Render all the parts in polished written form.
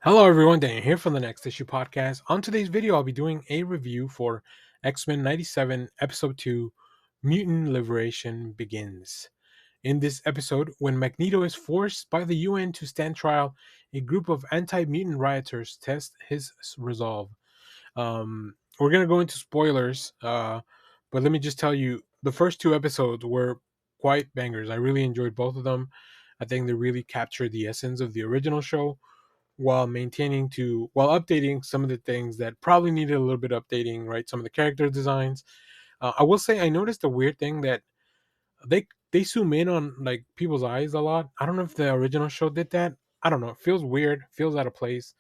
Hello everyone, Daniel here from the Next Issue Podcast. On today's video, I'll be doing a review for X-Men 97, Episode 2, Mutant Liberation Begins. In this episode, when Magneto is forced by the UN to stand trial, a group of anti-mutant rioters test his resolve. We're going to go into spoilers, but let me just tell you, the first two episodes were quite bangers. I really enjoyed both of them. I think they really captured the essence of the original show while updating some of the things that probably needed a little bit updating, right? Some of the character designs. I will say I noticed a weird thing that they zoom in on like people's eyes a lot. I don't know if the original show did that. I don't know. It feels weird, feels out of place.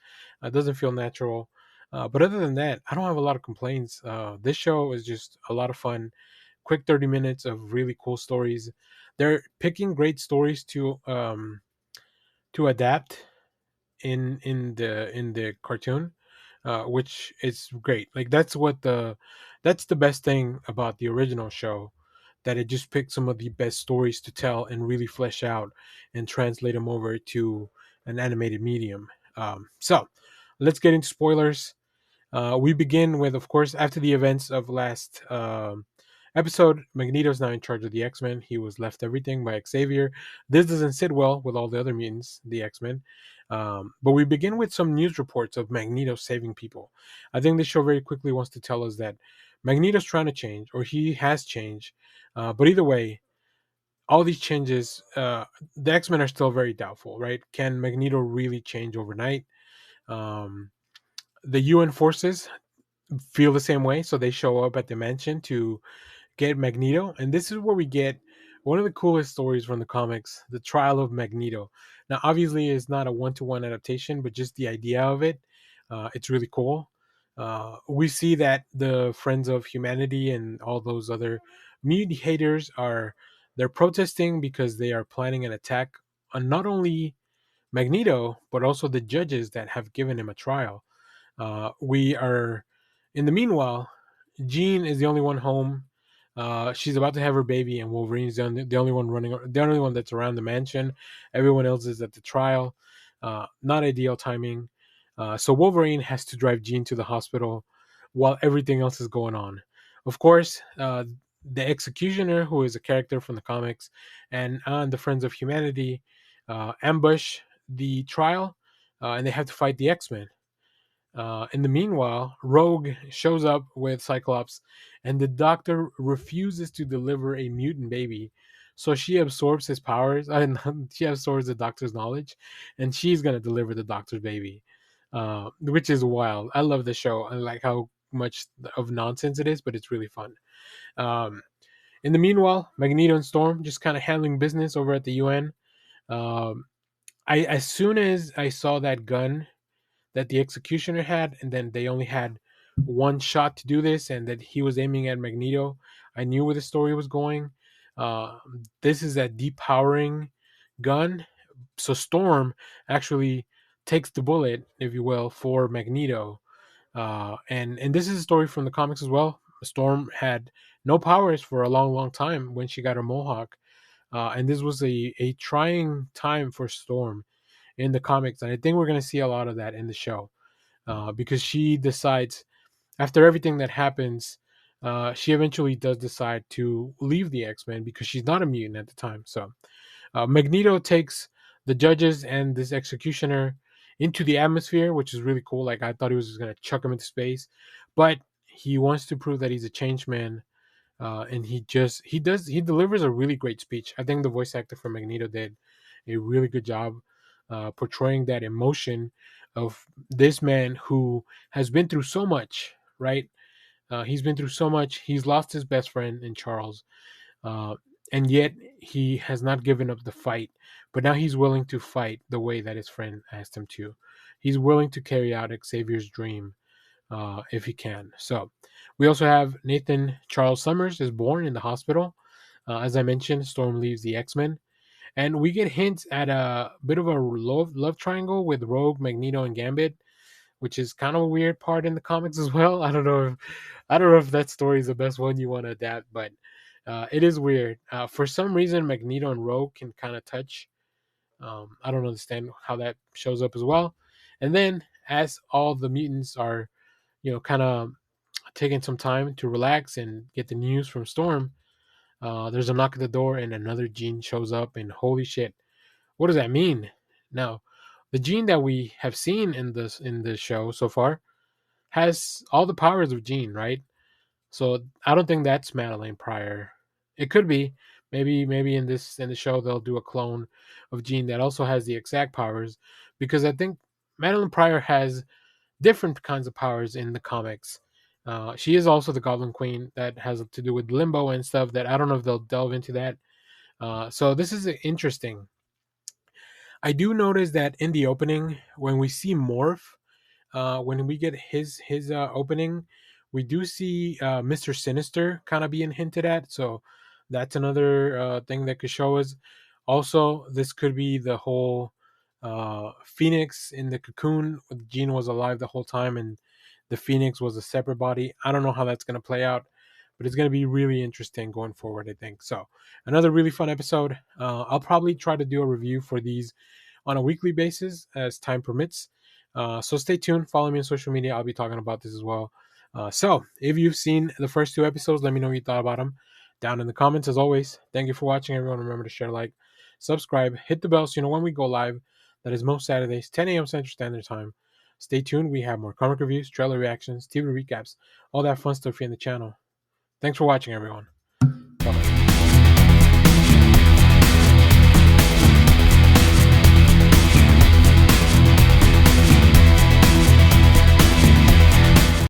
Doesn't feel natural. But other than that, I don't have a lot of complaints. This show is just a lot of fun. Quick 30 minutes of really cool stories. They're picking great stories to adapt in the cartoon, which is great. Like that's the best thing about the original show, that it just picked some of the best stories to tell and really flesh out and translate them over to an animated medium. So let's get into spoilers. We begin with, of course, after the events of last episode, Magneto's now in charge of the X Men. He was left everything by Xavier. This doesn't sit well with all the other mutants, the X Men. But we begin with some news reports of Magneto saving people. I think this show very quickly wants to tell us that Magneto's trying to change, or he has changed. But either way, all these changes, the X Men are still very doubtful, right? Can Magneto really change overnight? Um, the UN forces feel the same way, so they show up at the mansion to get Magneto, and this is where we get one of the coolest stories from the comics, the trial of Magneto. Now, obviously, it's not a one-to-one adaptation, but just the idea of it, it's really cool. We see that the Friends of Humanity and all those other mutant haters are they're protesting because they are planning an attack on not only Magneto but also the judges that have given him a trial. We are, in the meanwhile, Jean is the only one home. She's about to have her baby, and Wolverine's the only one the only one that's around the mansion. Everyone else is at the trial. Not ideal timing. So Wolverine has to drive Jean to the hospital while everything else is going on. Of course, the Executioner, who is a character from the comics, and the Friends of Humanity ambush the trial, and they have to fight the X Men. In the meanwhile, Rogue shows up with Cyclops, and the doctor refuses to deliver a mutant baby. So she absorbs his powers, and she absorbs the doctor's knowledge, and she's gonna deliver the doctor's baby, which is wild. I love the show. I like how much of nonsense it is, but it's really fun. Um, in the meanwhile, Magneto and Storm just kind of handling business over at the UN. Um, I as soon as I saw that gun that the executioner had, and then they only had one shot to do this, and that he was aiming at Magneto. I knew where the story was going. This is a depowering gun, so Storm actually takes the bullet, if you will, for Magneto. And this is a story from the comics as well. Storm had no powers for a long, long time when she got her mohawk, and this was a trying time for Storm in the comics, and I think we're going to see a lot of that in the show, because she decides, after everything that happens, she eventually does decide to leave the X-Men because she's not a mutant at the time. So Magneto takes the judges and this executioner into the atmosphere, which is really cool. Like, I thought he was just going to chuck him into space, but he wants to prove that he's a changed man. And he delivers a really great speech. I think the voice actor for Magneto did a really good job portraying that emotion of this man who has been through so much, right? He's been through so much. He's lost his best friend in Charles, uh, and yet he has not given up the fight. But now he's willing to fight the way that his friend asked him to. He's willing to carry out Xavier's dream, if he can. So we also have Nathan Charles Summers is born in the hospital. As I mentioned, Storm leaves the X Men, and we get hints at a bit of a love triangle with Rogue, Magneto, and Gambit, which is kind of a weird part in the comics as well. I don't know if that story is the best one you want to adapt, but it is weird. For some reason, Magneto and Rogue can kind of touch. I don't understand how that shows up as well. And then, as all the mutants are, kind of taking some time to relax and get the news from Storm, there's a knock at the door and another Gene shows up. And holy shit, what does that mean? Now, the Gene that we have seen in the show so far has all the powers of Jean, right? So I don't think that's Madeline Pryor. It could be. Maybe in the show they'll do a clone of Jean that also has the exact powers, because I think Madeline Pryor has different kinds of powers in the comics. She is also the Goblin Queen that has to do with limbo and stuff. That I don't know if they'll delve into that. So this is interesting. I do notice that in the opening, when we see Morph, when we get his opening, we do see Mr. Sinister kind of being hinted at. So that's another thing that could show us. Also, this could be the whole Phoenix in the cocoon. Jean was alive the whole time, and the Phoenix was a separate body. I don't know how that's going to play out, but it's going to be really interesting going forward, I think. So, another really fun episode. I'll probably try to do a review for these on a weekly basis as time permits. So stay tuned. Follow me on social media. I'll be talking about this as well. So if you've seen the first two episodes, let me know what you thought about them down in the comments. As always, thank you for watching, everyone. Remember to share, like, subscribe, hit the bell so you know when we go live. That is most Saturdays, 10 a.m. Central Standard Time. Stay tuned. We have more comic reviews, trailer reactions, TV recaps, all that fun stuff here in the channel. Thanks for watching, everyone.